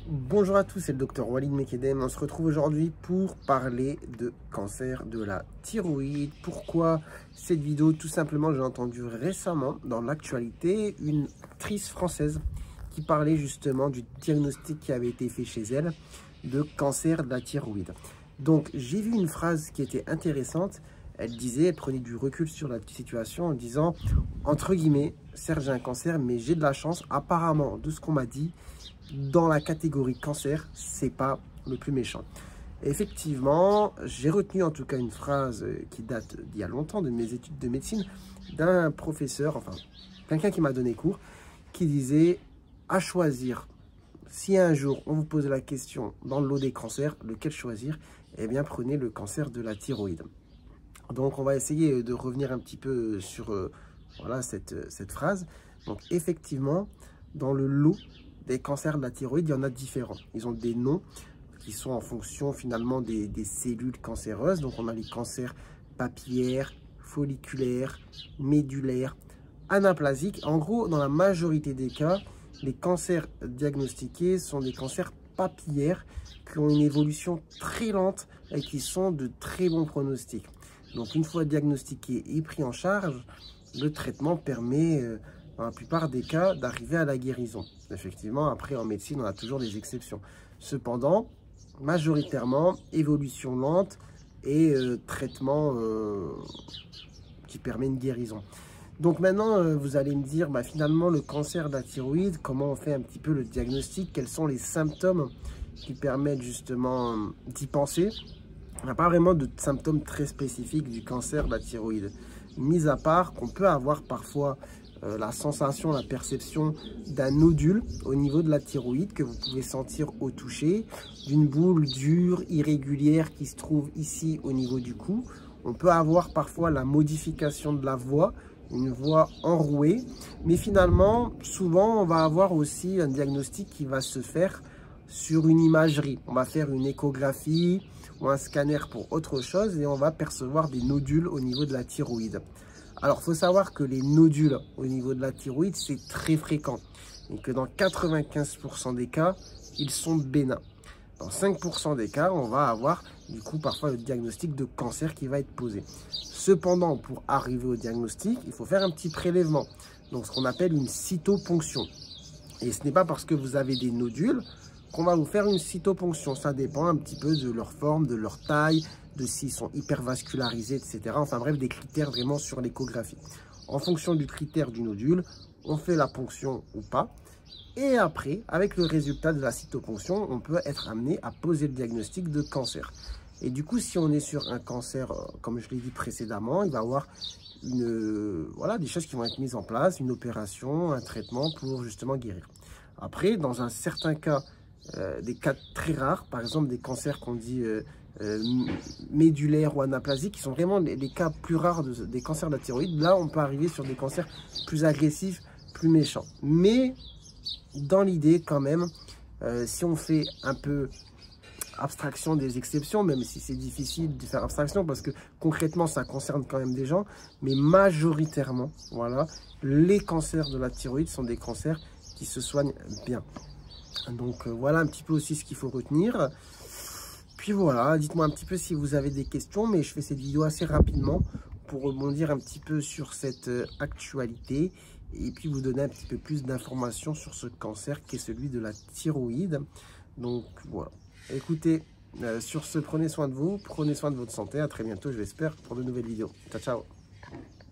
Bonjour à tous, c'est le docteur Walid Mekedem. On se retrouve aujourd'hui pour parler de cancer de la thyroïde. Pourquoi cette vidéo? Tout simplement, j'ai entendu récemment dans l'actualité une actrice française qui parlait justement du diagnostic qui avait été fait chez elle de cancer de la thyroïde. Donc j'ai vu une phrase qui était intéressante. Elle disait, elle prenait du recul sur la situation en disant, entre guillemets, certes j'ai un cancer, mais j'ai de la chance. Apparemment, de ce qu'on m'a dit, dans la catégorie cancer, c'est pas le plus méchant. Et effectivement, j'ai retenu en tout cas une phrase qui date d'il y a longtemps de mes études de médecine, d'un professeur, enfin quelqu'un qui m'a donné cours, qui disait à choisir. Si un jour on vous pose la question dans le lot des cancers, lequel choisir, eh bien prenez le cancer de la thyroïde. Donc on va essayer de revenir un petit peu sur voilà, cette phrase. Donc effectivement, dans le lot des cancers de la thyroïde, il y en a différents. Ils ont des noms qui sont en fonction finalement des cellules cancéreuses. Donc on a les cancers papillaires, folliculaires, médulaires, anaplasiques. En gros, dans la majorité des cas, les cancers diagnostiqués sont des cancers papillaires qui ont une évolution très lente et qui sont de très bons pronostics. Donc une fois diagnostiqué et pris en charge, le traitement permet dans la plupart des cas d'arriver à la guérison. Effectivement, après en médecine, on a toujours des exceptions. Cependant, majoritairement, évolution lente et traitement qui permet une guérison. Donc maintenant, vous allez me dire, bah, finalement, le cancer de la thyroïde, comment on fait un petit peu le diagnostic? Quels sont les symptômes qui permettent justement d'y penser? Il n'y a pas vraiment de symptômes très spécifiques du cancer de la thyroïde, mis à part qu'on peut avoir parfois la sensation, la perception d'un nodule au niveau de la thyroïde que vous pouvez sentir au toucher, d'une boule dure, irrégulière qui se trouve ici au niveau du cou. On peut avoir parfois la modification de la voix, une voix enrouée, mais finalement, souvent, on va avoir aussi un diagnostic qui va se faire sur une imagerie. On va faire une échographie ou un scanner pour autre chose et on va percevoir des nodules au niveau de la thyroïde. Alors, il faut savoir que les nodules au niveau de la thyroïde, c'est très fréquent et que dans 95% des cas, ils sont bénins. Dans 5% des cas, on va avoir du coup parfois le diagnostic de cancer qui va être posé. Cependant, pour arriver au diagnostic, il faut faire un petit prélèvement, donc ce qu'on appelle une cytoponction. Et ce n'est pas parce que vous avez des nodules qu'on va vous faire une cytoponction. Ça dépend un petit peu de leur forme, de leur taille, de s'ils sont hypervascularisés, etc. Enfin bref, des critères vraiment sur l'échographie. En fonction du critère du nodule, on fait la ponction ou pas. Et après, avec le résultat de la cytoponction, on peut être amené à poser le diagnostic de cancer. Et du coup, si on est sur un cancer, comme je l'ai dit précédemment, il va y avoir voilà, des choses qui vont être mises en place, une opération, un traitement pour justement guérir. Après, dans un certain cas, des cas très rares, par exemple des cancers qu'on dit médulaires ou anaplasiques, qui sont vraiment les cas plus rares des cancers de la thyroïde. Là, on peut arriver sur des cancers plus agressifs, plus méchants. Mais dans l'idée, quand même, si on fait un peu abstraction des exceptions, même si c'est difficile de faire abstraction parce que concrètement ça concerne quand même des gens, mais majoritairement, voilà, les cancers de la thyroïde sont des cancers qui se soignent bien. Donc voilà un petit peu aussi ce qu'il faut retenir. Puis voilà, dites-moi un petit peu si vous avez des questions, mais je fais cette vidéo assez rapidement pour rebondir un petit peu sur cette actualité et puis vous donner un petit peu plus d'informations sur ce cancer qui est celui de la thyroïde. Donc voilà. Écoutez, sur ce, prenez soin de vous, prenez soin de votre santé. À très bientôt, je l'espère, pour de nouvelles vidéos. Ciao, ciao.